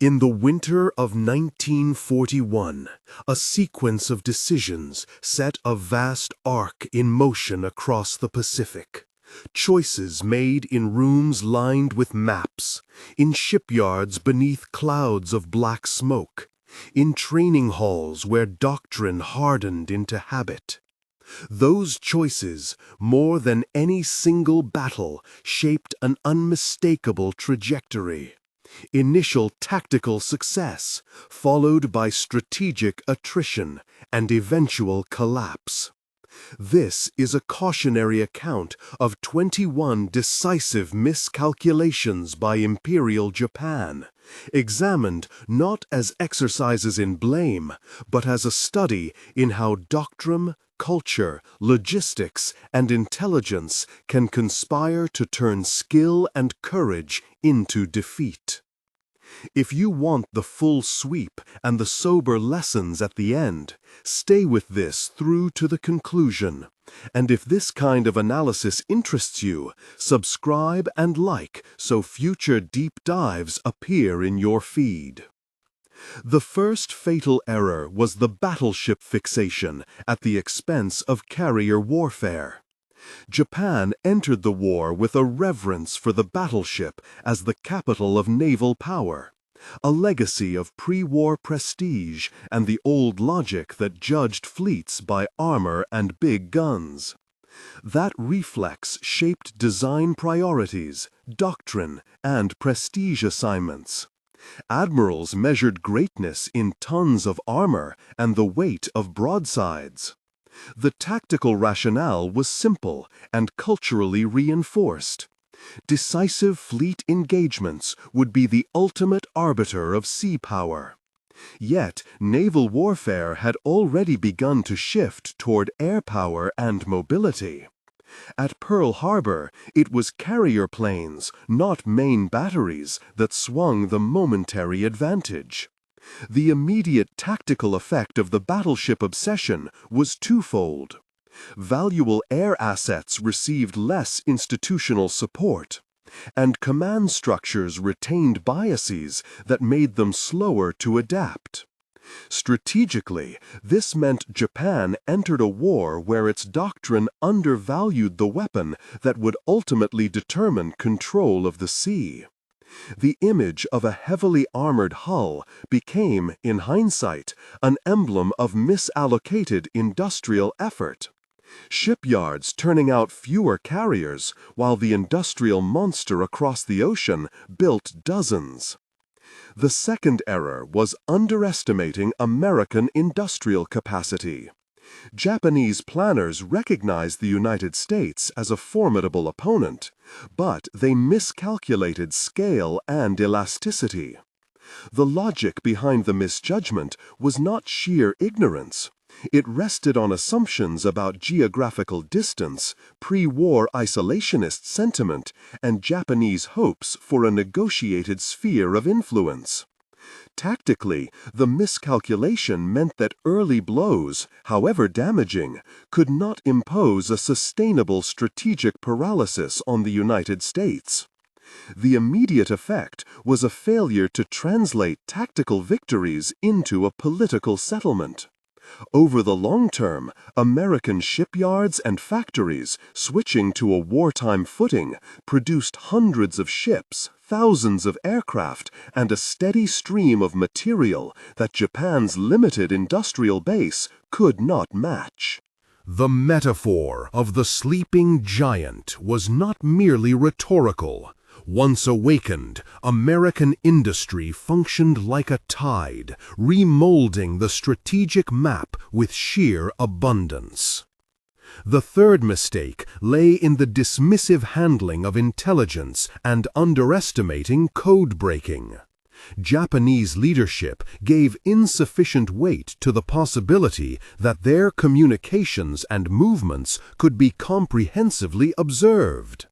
In the winter of 1941, a sequence of decisions set a vast arc in motion across the Pacific. Choices made in rooms lined with maps, in shipyards beneath clouds of black smoke, in training halls where doctrine hardened into habit. Those choices, more than any single battle, shaped an unmistakable trajectory. Initial tactical success, followed by strategic attrition and eventual collapse. This is a cautionary account of 21 decisive miscalculations by Imperial Japan, examined not as exercises in blame, but as a study in how doctrine, culture, logistics, and intelligence can conspire to turn skill and courage into defeat. If you want the full sweep and the sober lessons at the end, stay with this through to the conclusion. And if this kind of analysis interests you, subscribe and like so future deep dives appear in your feed. The first fatal error was the battleship fixation at the expense of carrier warfare. Japan entered the war with a reverence for the battleship as the capital of naval power, a legacy of pre-war prestige and the old logic that judged fleets by armor and big guns. That reflex shaped design priorities, doctrine, and prestige assignments. Admirals measured greatness in tons of armor and the weight of broadsides. The tactical rationale was simple and culturally reinforced. Decisive fleet engagements would be the ultimate arbiter of sea power. Yet, naval warfare had already begun to shift toward air power and mobility. At Pearl Harbor, it was carrier planes, not main batteries, that swung the momentary advantage. The immediate tactical effect of the battleship obsession was twofold. Valuable air assets received less institutional support, and command structures retained biases that made them slower to adapt. Strategically, this meant Japan entered a war where its doctrine undervalued the weapon that would ultimately determine control of the sea. The image of a heavily armored hull became, in hindsight, an emblem of misallocated industrial effort. Shipyards turning out fewer carriers, while the industrial monster across the ocean built dozens. The second error was underestimating American industrial capacity. Japanese planners recognized the United States as a formidable opponent, but they miscalculated scale and elasticity. The logic behind the misjudgment was not sheer ignorance. It rested on assumptions about geographical distance, pre-war isolationist sentiment, and Japanese hopes for a negotiated sphere of influence. Tactically, the miscalculation meant that early blows, however damaging, could not impose a sustainable strategic paralysis on the United States. The immediate effect was a failure to translate tactical victories into a political settlement. Over the long term, American shipyards and factories, switching to a wartime footing, produced hundreds of ships, thousands of aircraft, and a steady stream of material that Japan's limited industrial base could not match. The metaphor of the sleeping giant was not merely rhetorical. Once awakened, American industry functioned like a tide, remolding the strategic map with sheer abundance. The third mistake lay in the dismissive handling of intelligence and underestimating code breaking. Japanese leadership gave insufficient weight to the possibility that their communications and movements could be comprehensively observed.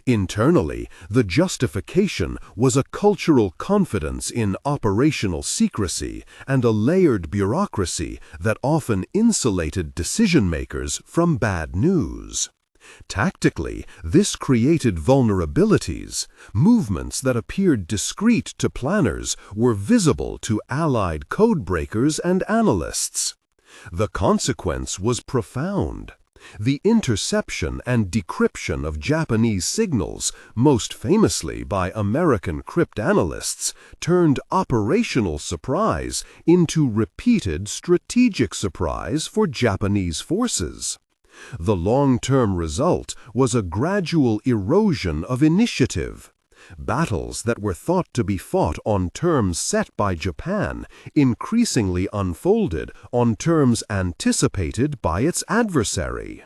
Internally, the justification was a cultural confidence in operational secrecy and a layered bureaucracy that often insulated decision-makers from bad news. Tactically, this created vulnerabilities. Movements that appeared discreet to planners were visible to Allied codebreakers and analysts. The consequence was profound. The interception and decryption of Japanese signals, most famously by American cryptanalysts, turned operational surprise into repeated strategic surprise for Japanese forces. The long-term result was a gradual erosion of initiative. Battles that were thought to be fought on terms set by Japan increasingly unfolded on terms anticipated by its adversary.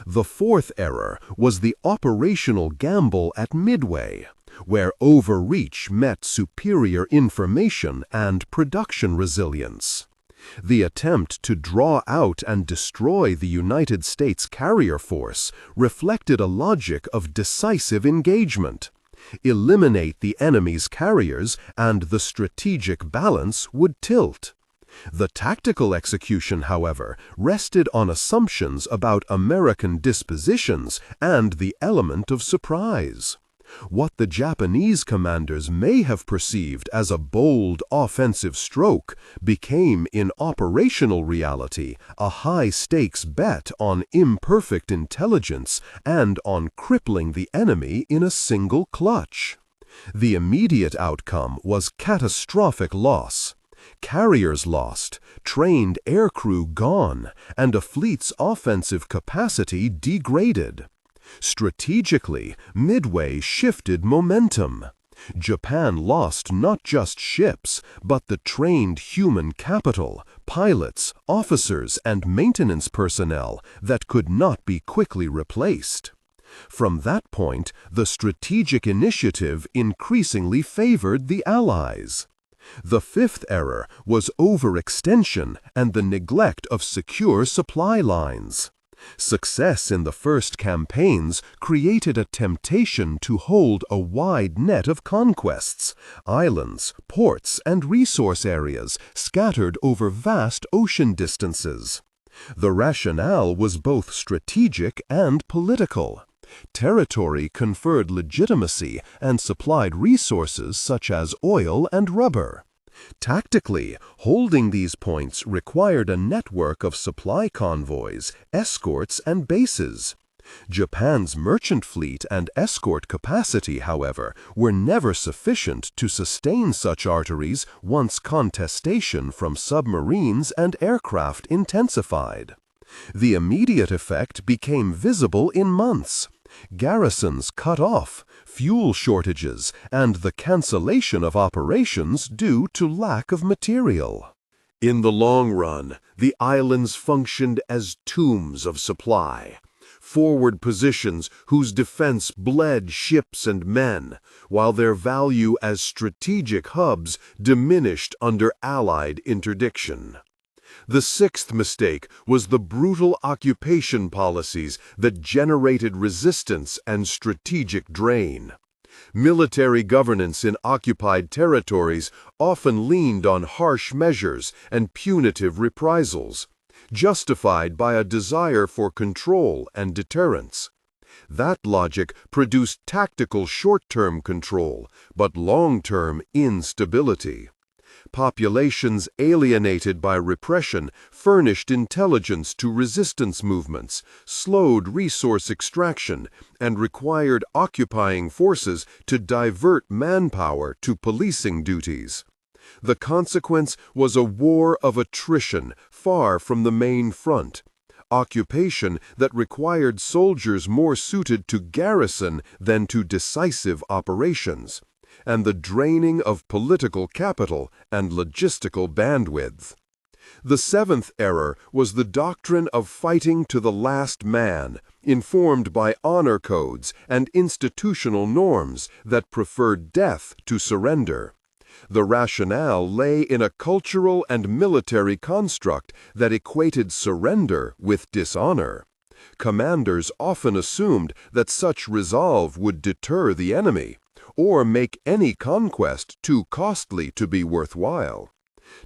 The fourth error was the operational gamble at Midway, where overreach met superior information and production resilience. The attempt to draw out and destroy the United States carrier force reflected a logic of decisive engagement. Eliminate the enemy's carriers and the strategic balance would tilt. The tactical execution, however, rested on assumptions about American dispositions and the element of surprise. What the Japanese commanders may have perceived as a bold offensive stroke became in operational reality a high-stakes bet on imperfect intelligence and on crippling the enemy in a single clutch. The immediate outcome was catastrophic loss. Carriers lost, trained aircrew gone, and a fleet's offensive capacity degraded. Strategically, Midway shifted momentum. Japan lost not just ships, but the trained human capital, pilots, officers, and maintenance personnel that could not be quickly replaced. From that point, the strategic initiative increasingly favored the Allies. The fifth error was overextension and the neglect of secure supply lines. Success in the first campaigns created a temptation to hold a wide net of conquests, islands, ports, and resource areas scattered over vast ocean distances. The rationale was both strategic and political. Territory conferred legitimacy and supplied resources such as oil and rubber. Tactically, holding these points required a network of supply convoys, escorts, and bases. Japan's merchant fleet and escort capacity, however, were never sufficient to sustain such arteries once contestation from submarines and aircraft intensified. The immediate effect became visible in months. Garrisons cut off, fuel shortages, and the cancellation of operations due to lack of material. In the long run, the islands functioned as tombs of supply, forward positions whose defense bled ships and men, while their value as strategic hubs diminished under Allied interdiction. The sixth mistake was the brutal occupation policies that generated resistance and strategic drain. Military governance in occupied territories often leaned on harsh measures and punitive reprisals, justified by a desire for control and deterrence. That logic produced tactical short-term control, but long-term instability. Populations alienated by repression furnished intelligence to resistance movements, slowed resource extraction, and required occupying forces to divert manpower to policing duties. The consequence was a war of attrition far from the main front, occupation that required soldiers more suited to garrison than to decisive operations, and the draining of political capital and logistical bandwidth. The seventh error was the doctrine of fighting to the last man, informed by honor codes and institutional norms that preferred death to surrender. The rationale lay in a cultural and military construct that equated surrender with dishonor. Commanders often assumed that such resolve would deter the enemy, or make any conquest too costly to be worthwhile.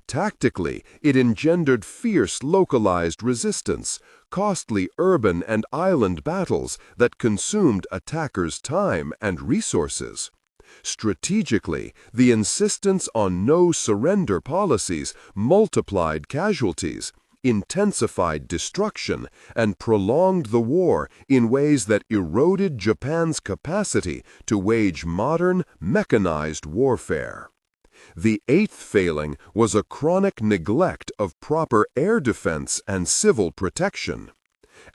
Tactically, it engendered fierce localized resistance, costly urban and island battles that consumed attackers' time and resources. Strategically, the insistence on no-surrender policies multiplied casualties, intensified destruction, and prolonged the war in ways that eroded Japan's capacity to wage modern, mechanized warfare. The eighth failing was a chronic neglect of proper air defense and civil protection.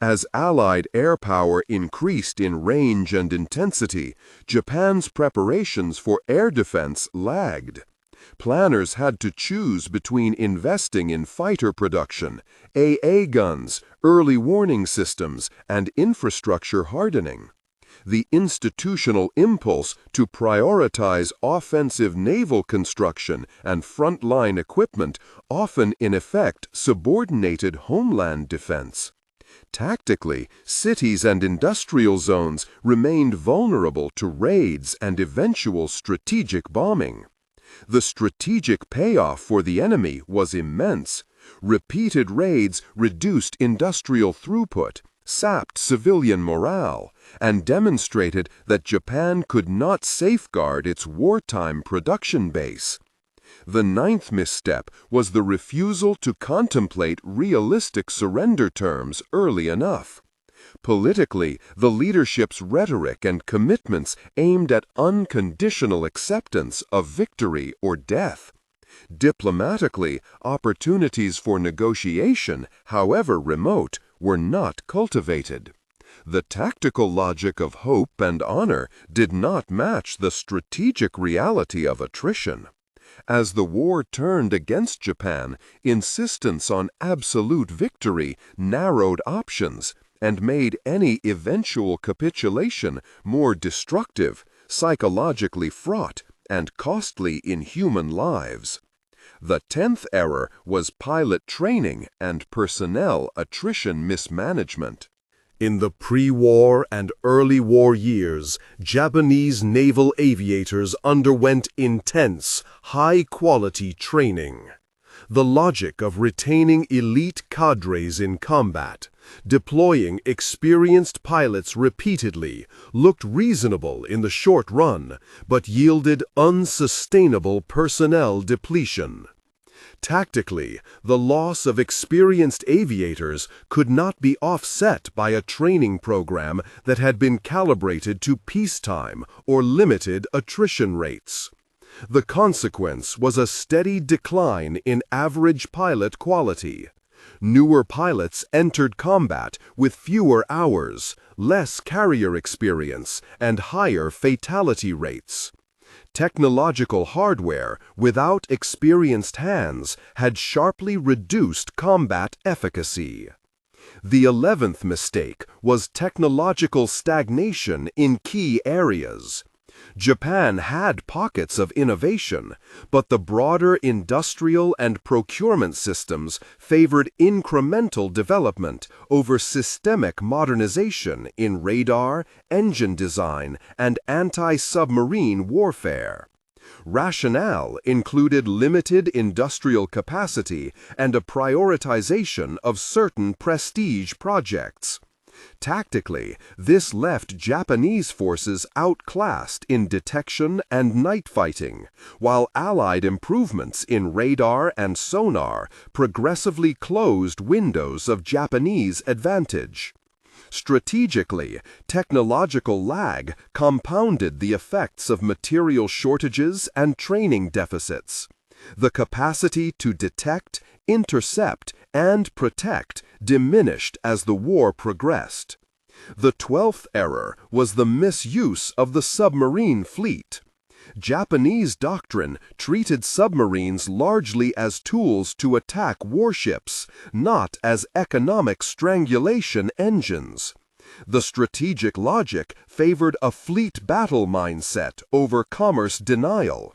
As Allied air power increased in range and intensity, Japan's preparations for air defense lagged. Planners had to choose between investing in fighter production, AA guns, early warning systems, and infrastructure hardening. The institutional impulse to prioritize offensive naval construction and frontline equipment often in effect subordinated homeland defense. Tactically, cities and industrial zones remained vulnerable to raids and eventual strategic bombing. The strategic payoff for the enemy was immense. Repeated raids reduced industrial throughput, sapped civilian morale, and demonstrated that Japan could not safeguard its wartime production base. The ninth misstep was the refusal to contemplate realistic surrender terms early enough. Politically, the leadership's rhetoric and commitments aimed at unconditional acceptance of victory or death. Diplomatically, opportunities for negotiation, however remote, were not cultivated. The tactical logic of hope and honor did not match the strategic reality of attrition. As the war turned against Japan, insistence on absolute victory narrowed options and made any eventual capitulation more destructive, psychologically fraught, and costly in human lives. The 10th error was pilot training and personnel attrition mismanagement. In the pre-war and early war years, Japanese naval aviators underwent intense, high-quality training. The logic of retaining elite cadres in combat, deploying experienced pilots repeatedly, looked reasonable in the short run, but yielded unsustainable personnel depletion. Tactically, the loss of experienced aviators could not be offset by a training program that had been calibrated to peacetime or limited attrition rates. The consequence was a steady decline in average pilot quality. Newer pilots entered combat with fewer hours, less carrier experience, and higher fatality rates. Technological hardware without experienced hands had sharply reduced combat efficacy. The 11th mistake was technological stagnation in key areas. Japan had pockets of innovation, but the broader industrial and procurement systems favored incremental development over systemic modernization in radar, engine design, and anti-submarine warfare. Rationale included limited industrial capacity and a prioritization of certain prestige projects. Tactically, this left Japanese forces outclassed in detection and night fighting, while Allied improvements in radar and sonar progressively closed windows of Japanese advantage. Strategically, technological lag compounded the effects of material shortages and training deficits. The capacity to detect, intercept, and protect diminished as the war progressed. The 12th error was the misuse of the submarine fleet. Japanese doctrine treated submarines largely as tools to attack warships, not as economic strangulation engines. The strategic logic favored a fleet battle mindset over commerce denial.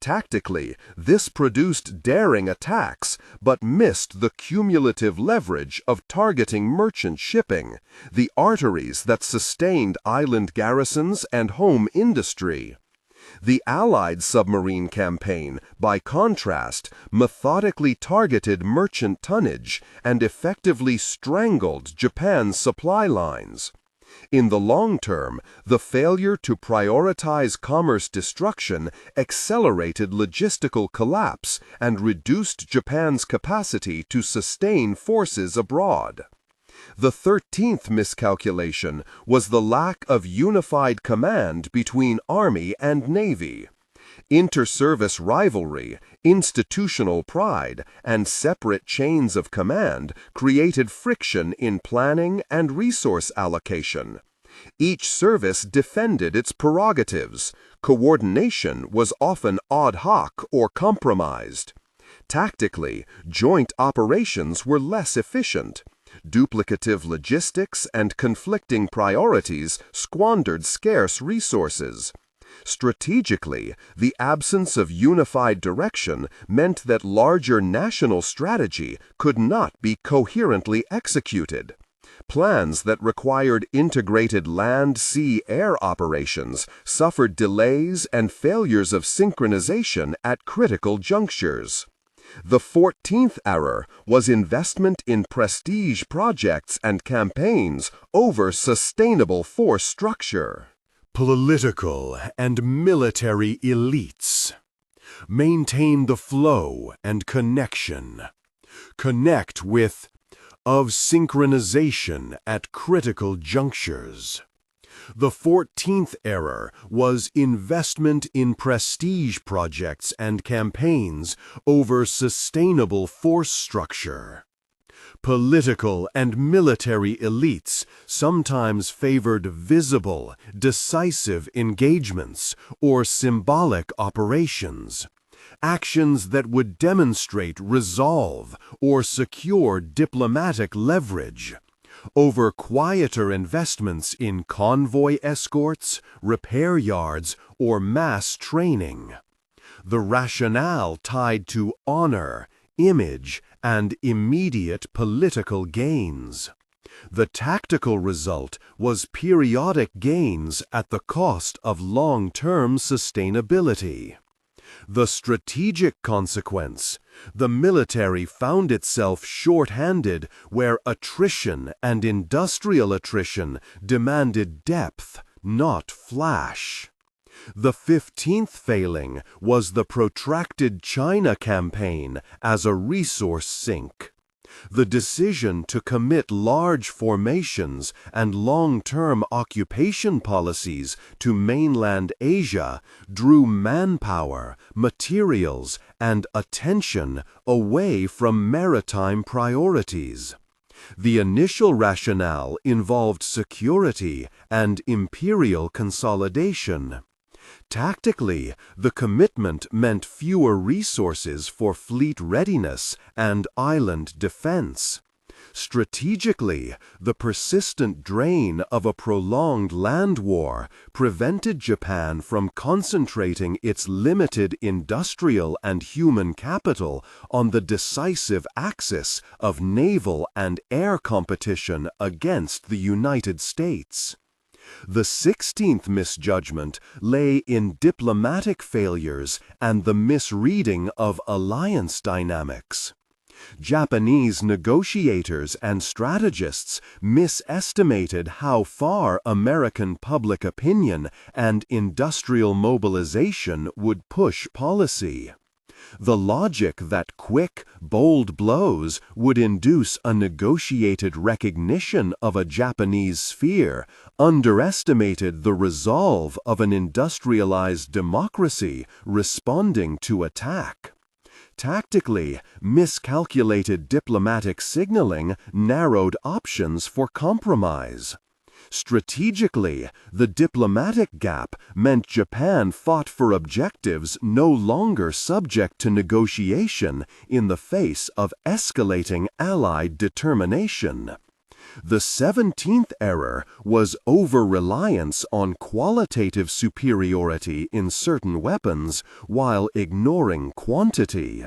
Tactically, this produced daring attacks, but missed the cumulative leverage of targeting merchant shipping, the arteries that sustained island garrisons and home industry. The Allied submarine campaign, by contrast, methodically targeted merchant tonnage and effectively strangled Japan's supply lines. In the long term, the failure to prioritize commerce destruction accelerated logistical collapse and reduced Japan's capacity to sustain forces abroad. The 13th miscalculation was the lack of unified command between Army and Navy. Inter-service rivalry, institutional pride, and separate chains of command created friction in planning and resource allocation. Each service defended its prerogatives. Coordination was often ad hoc or compromised. Tactically, joint operations were less efficient. Duplicative logistics and conflicting priorities squandered scarce resources. Strategically, the absence of unified direction meant that larger national strategy could not be coherently executed. Plans that required integrated land-sea-air operations suffered delays and failures of synchronization at critical junctures. The 14th error was investment in prestige projects and campaigns over sustainable force structure. Political and military elites. Maintain the flow and connection. Connect with of synchronization at critical junctures. The 14th error was investment in prestige projects and campaigns over sustainable force structure. Political and military elites sometimes favored visible, decisive engagements or symbolic operations, actions that would demonstrate resolve or secure diplomatic leverage, over quieter investments in convoy escorts, repair yards, or mass training. The rationale tied to honor, image, and immediate political gains. The tactical result was periodic gains at the cost of long-term sustainability. The strategic consequence: the military found itself short-handed where attrition and industrial attrition demanded depth, not flash. The 15th failing was the protracted China campaign as a resource sink. The decision to commit large formations and long-term occupation policies to mainland Asia drew manpower, materials, and attention away from maritime priorities. The initial rationale involved security and imperial consolidation. Tactically, the commitment meant fewer resources for fleet readiness and island defense. Strategically, the persistent drain of a prolonged land war prevented Japan from concentrating its limited industrial and human capital on the decisive axis of naval and air competition against the United States. The 16th misjudgment lay in diplomatic failures and the misreading of alliance dynamics. Japanese negotiators and strategists misestimated how far American public opinion and industrial mobilization would push policy. The logic that quick, bold blows would induce a negotiated recognition of a Japanese sphere underestimated the resolve of an industrialized democracy responding to attack. Tactically, miscalculated diplomatic signaling narrowed options for compromise. Strategically, the diplomatic gap meant Japan fought for objectives no longer subject to negotiation in the face of escalating Allied determination. The 17th error was over-reliance on qualitative superiority in certain weapons while ignoring quantity.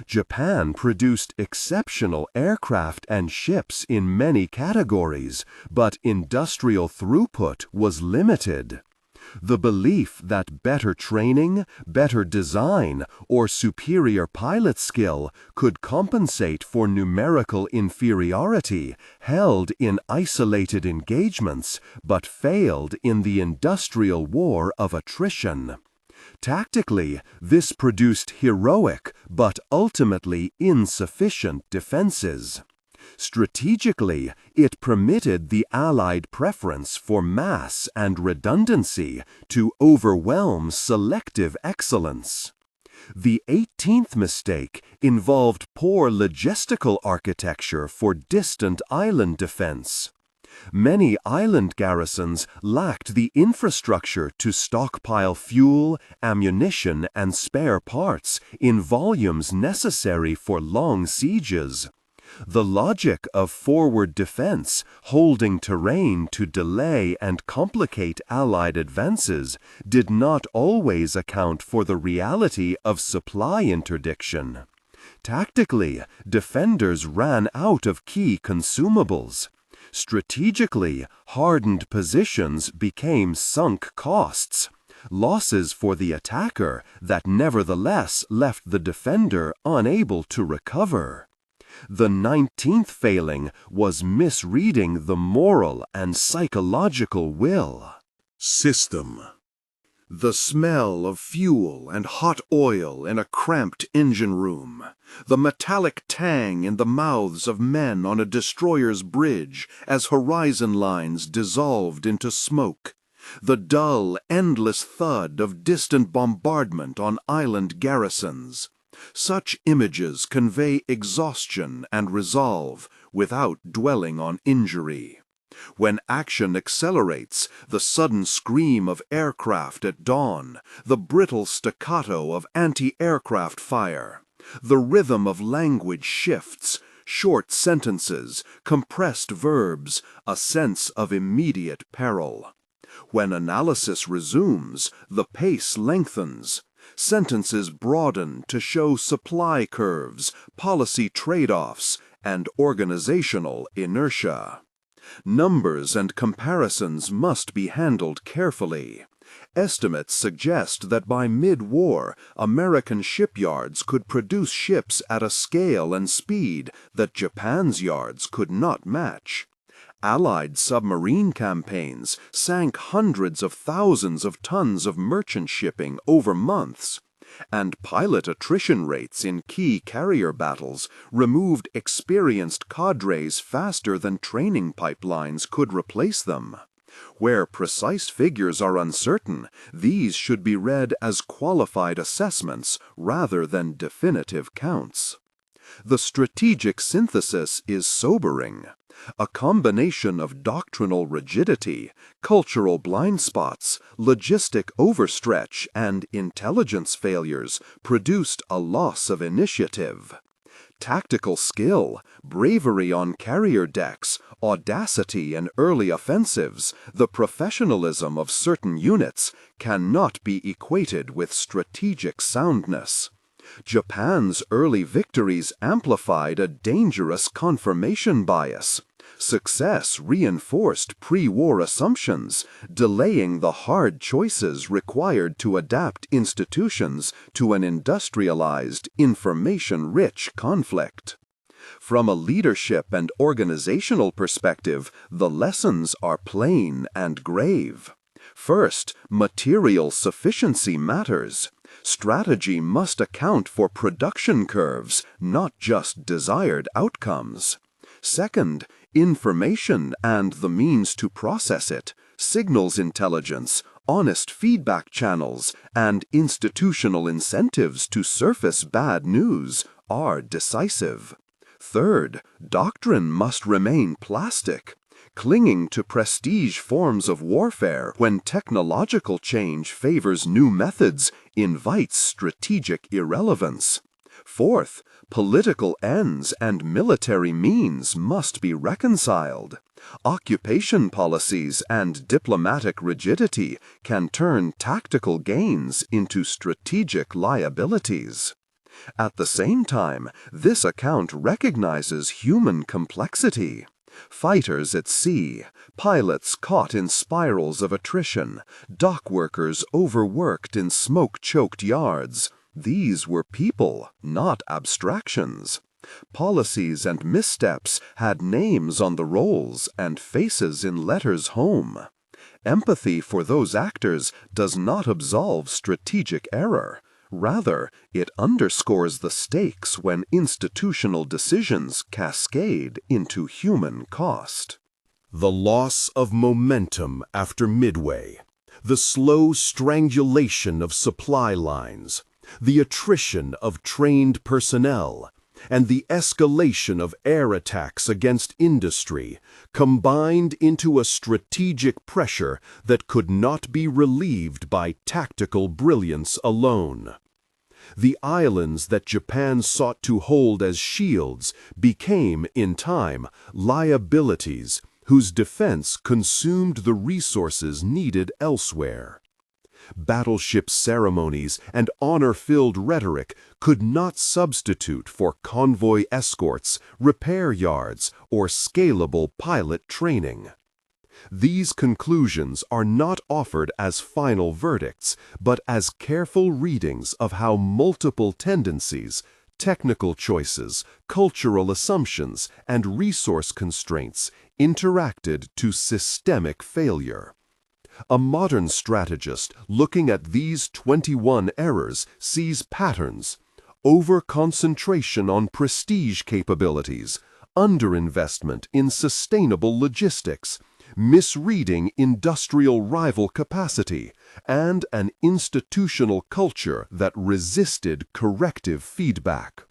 Japan produced exceptional aircraft and ships in many categories, but industrial throughput was limited. The belief that better training, better design, or superior pilot skill could compensate for numerical inferiority held in isolated engagements but failed in the industrial war of attrition. Tactically, this produced heroic but ultimately insufficient defenses. Strategically, it permitted the Allied preference for mass and redundancy to overwhelm selective excellence. The 18th mistake involved poor logistical architecture for distant island defense. Many island garrisons lacked the infrastructure to stockpile fuel, ammunition, and spare parts in volumes necessary for long sieges. The logic of forward defense, holding terrain to delay and complicate Allied advances, did not always account for the reality of supply interdiction. Tactically, defenders ran out of key consumables. Strategically, hardened positions became sunk costs, losses for the attacker that nevertheless left the defender unable to recover. The 19th failing was misreading the moral and psychological will. System. The smell of fuel and hot oil in a cramped engine room, the metallic tang in the mouths of men on a destroyer's bridge as horizon lines dissolved into smoke, the dull, endless thud of distant bombardment on island garrisons. Such images convey exhaustion and resolve without dwelling on injury. When action accelerates, the sudden scream of aircraft at dawn, the brittle staccato of anti-aircraft fire, the rhythm of language shifts, short sentences, compressed verbs, a sense of immediate peril. When analysis resumes, the pace lengthens. Sentences broaden to show supply curves, policy trade-offs, and organizational inertia. Numbers and comparisons must be handled carefully. Estimates suggest that by mid-war, American shipyards could produce ships at a scale and speed that Japan's yards could not match. Allied submarine campaigns sank hundreds of thousands of tons of merchant shipping over months, and pilot attrition rates in key carrier battles removed experienced cadres faster than training pipelines could replace them. Where precise figures are uncertain, these should be read as qualified assessments rather than definitive counts. The strategic synthesis is sobering. A combination of doctrinal rigidity, cultural blind spots, logistic overstretch, and intelligence failures produced a loss of initiative. Tactical skill, bravery on carrier decks, audacity in early offensives, the professionalism of certain units cannot be equated with strategic soundness. Japan's early victories amplified a dangerous confirmation bias. Success reinforced pre-war assumptions, delaying the hard choices required to adapt institutions to an industrialized, information-rich conflict. From a leadership and organizational perspective, the lessons are plain and grave. First, material sufficiency matters. Strategy must account for production curves, not just desired outcomes. Second, information and the means to process it, signals intelligence, honest feedback channels, and institutional incentives to surface bad news are decisive. Third, doctrine must remain plastic. Clinging to prestige forms of warfare when technological change favors new methods invites strategic irrelevance. Fourth, political ends and military means must be reconciled. Occupation policies and diplomatic rigidity can turn tactical gains into strategic liabilities. At the same time, this account recognizes human complexity. Fighters at sea, pilots caught in spirals of attrition, dock workers overworked in smoke-choked yards. These were people, not abstractions. Policies and missteps had names on the rolls and faces in letters home. Empathy for those actors does not absolve strategic error. Rather, it underscores the stakes when institutional decisions cascade into human cost. The loss of momentum after Midway, the slow strangulation of supply lines, the attrition of trained personnel, and the escalation of air attacks against industry combined into a strategic pressure that could not be relieved by tactical brilliance alone. The islands that Japan sought to hold as shields became, in time, liabilities whose defense consumed the resources needed elsewhere. Battleship ceremonies and honor-filled rhetoric could not substitute for convoy escorts, repair yards, or scalable pilot training. These conclusions are not offered as final verdicts, but as careful readings of how multiple tendencies, technical choices, cultural assumptions, and resource constraints interacted to systemic failure. A modern strategist looking at these 21 errors sees patterns: over-concentration on prestige capabilities, underinvestment in sustainable logistics, misreading industrial rival capacity, and an institutional culture that resisted corrective feedback.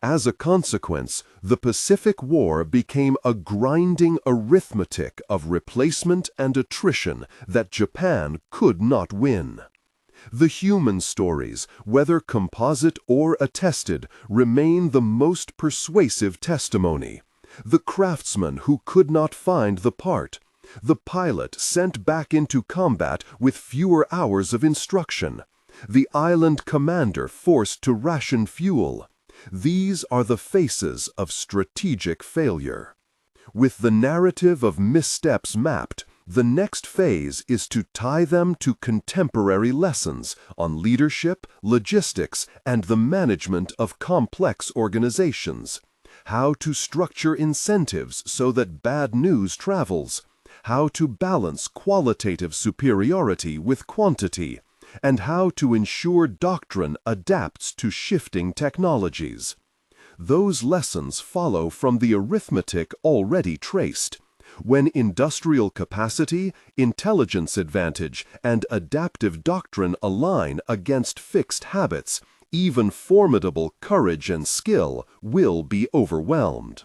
As a consequence, the Pacific War became a grinding arithmetic of replacement and attrition that Japan could not win. The human stories, whether composite or attested, remain the most persuasive testimony. The craftsman who could not find the part, the pilot sent back into combat with fewer hours of instruction, the island commander forced to ration fuel. These are the faces of strategic failure. With the narrative of missteps mapped, the next phase is to tie them to contemporary lessons on leadership, logistics, and the management of complex organizations. How to structure incentives so that bad news travels. How to balance qualitative superiority with quantity, and how to ensure doctrine adapts to shifting technologies. Those lessons follow from the arithmetic already traced. When industrial capacity, intelligence advantage, and adaptive doctrine align against fixed habits, even formidable courage and skill will be overwhelmed.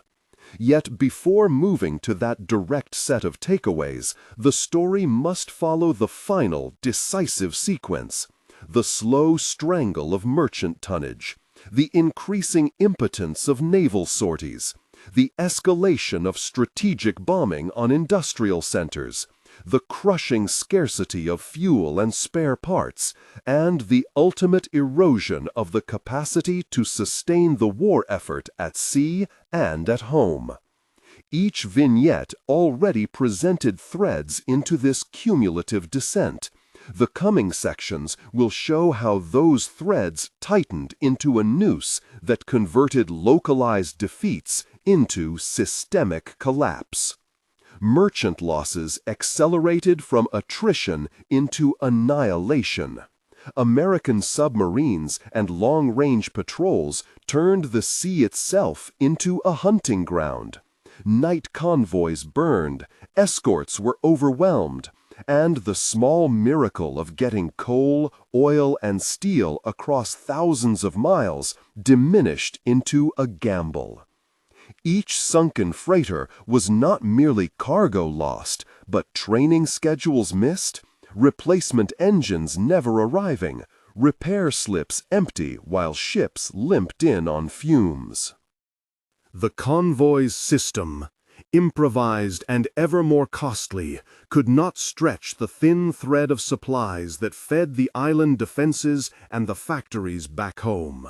Yet before moving to that direct set of takeaways, the story must follow the final, decisive sequence: the slow strangle of merchant tonnage, the increasing impotence of naval sorties, the escalation of strategic bombing on industrial centers, the crushing scarcity of fuel and spare parts, and the ultimate erosion of the capacity to sustain the war effort at sea and at home. Each vignette already presented threads into this cumulative descent. The coming sections will show how those threads tightened into a noose that converted localized defeats into systemic collapse. Merchant losses accelerated from attrition into annihilation. American submarines and long-range patrols turned the sea itself into a hunting ground. Night convoys burned, escorts were overwhelmed, and the small miracle of getting coal, oil, and steel across thousands of miles diminished into a gamble. Each sunken freighter was not merely cargo lost, but training schedules missed, replacement engines never arriving, repair slips empty while ships limped in on fumes. The convoy's system, improvised and ever more costly, could not stretch the thin thread of supplies that fed the island defenses and the factories back home.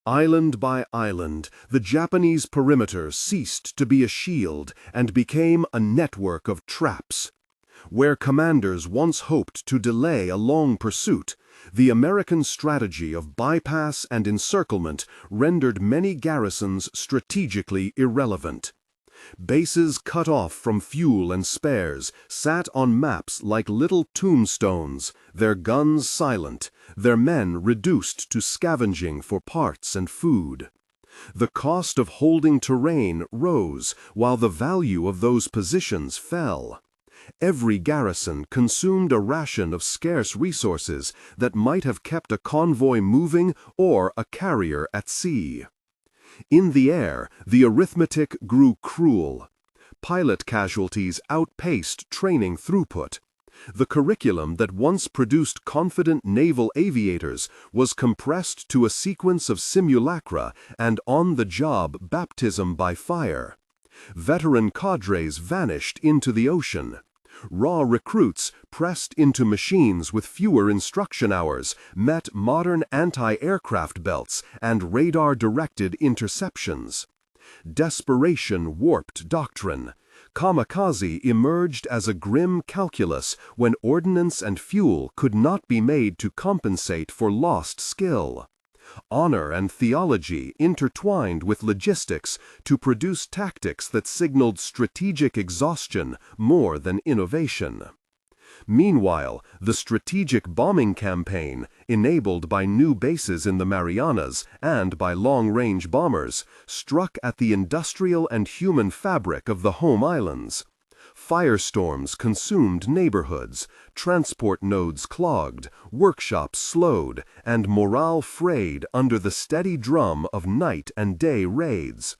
Island by island, the Japanese perimeter ceased to be a shield and became a network of traps. Where commanders once hoped to delay a long pursuit, the American strategy of bypass and encirclement rendered many garrisons strategically irrelevant. Bases cut off from fuel and spares sat on maps like little tombstones, their guns silent, their men reduced to scavenging for parts and food. The cost of holding terrain rose while the value of those positions fell. Every garrison consumed a ration of scarce resources that might have kept a convoy moving or a carrier at sea. In the air, the arithmetic grew cruel. Pilot casualties outpaced training throughput. The curriculum that once produced confident naval aviators was compressed to a sequence of simulacra and on-the-job baptism by fire. Veteran cadres vanished into the ocean. Raw recruits, pressed into machines with fewer instruction hours, met modern anti-aircraft belts and radar-directed interceptions. Desperation warped doctrine. Kamikaze emerged as a grim calculus when ordnance and fuel could not be made to compensate for lost skill. Honor and theology intertwined with logistics to produce tactics that signaled strategic exhaustion more than innovation. Meanwhile, the strategic bombing campaign, enabled by new bases in the Marianas and by long-range bombers, struck at the industrial and human fabric of the home islands. Firestorms consumed neighborhoods, transport nodes clogged, workshops slowed, and morale frayed under the steady drum of night and day raids.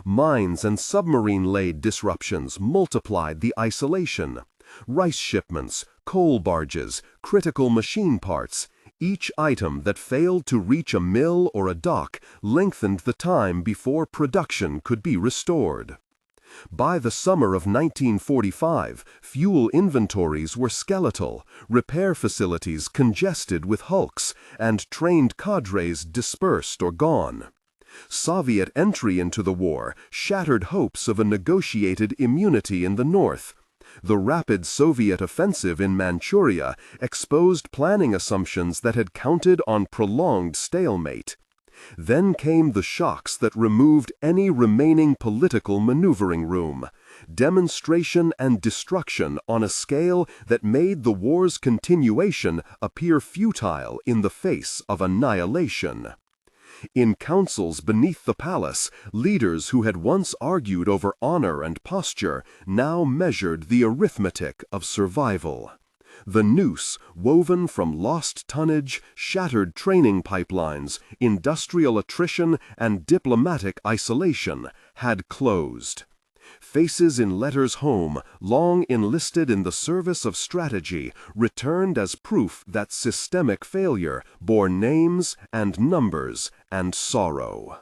Mines and submarine-laid disruptions multiplied the isolation. Rice shipments, coal barges, critical machine parts, each item that failed to reach a mill or a dock lengthened the time before production could be restored. By the summer of 1945, fuel inventories were skeletal, repair facilities congested with hulks, and trained cadres dispersed or gone. Soviet entry into the war shattered hopes of a negotiated immunity in the north. The rapid Soviet offensive in Manchuria exposed planning assumptions that had counted on prolonged stalemate. Then came the shocks that removed any remaining political maneuvering room, demonstration and destruction on a scale that made the war's continuation appear futile in the face of annihilation. In councils beneath the palace, leaders who had once argued over honor and posture now measured the arithmetic of survival. The noose, woven from lost tonnage, shattered training pipelines, industrial attrition, and diplomatic isolation, had closed. Faces in letters home, long enlisted in the service of strategy, returned as proof that systemic failure bore names and numbers and sorrow.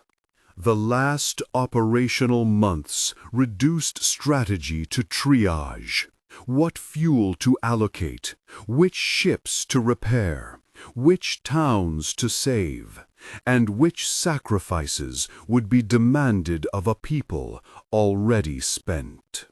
The last operational months reduced strategy to triage. What fuel to allocate, which ships to repair, which towns to save, and which sacrifices would be demanded of a people already spent.